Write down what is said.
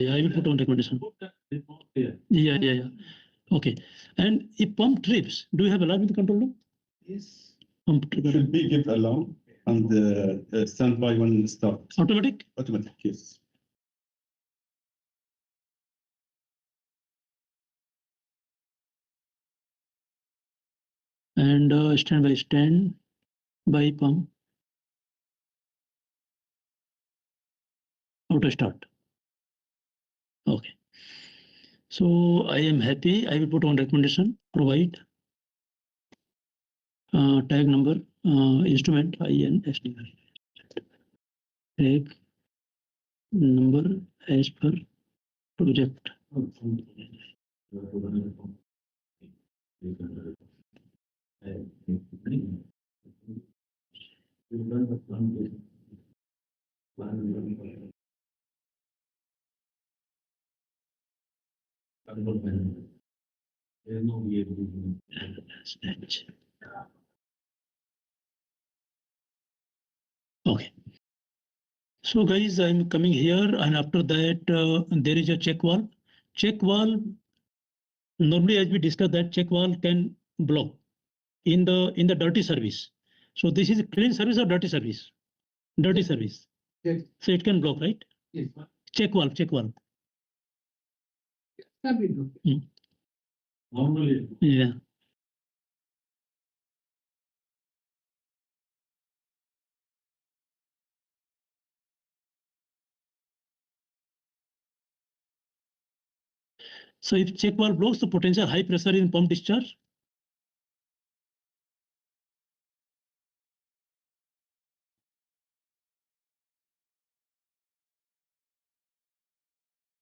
Yeah, I will put on recommendation. Yeah. Okay. And if pump trips, do you have alarm in the control room? Yes. Pump trip. Should be give alarm and standby when start. Automatic? Automatic, yes. And stand by pump. Auto start. Okay. So I am happy. I will put on recommendation. Provide tag number, instrument INSD. Tag number as per project. Okay. So guys, I'm coming here, and after that there is a check valve. Check valve, normally as we discussed, that check valve can block in the dirty service. So this is clean service or dirty service? Dirty service. Yes. So it can block, right? Yes. Check valve. Normally. Yeah. So if check valve blocks, the potential high pressure in pump discharge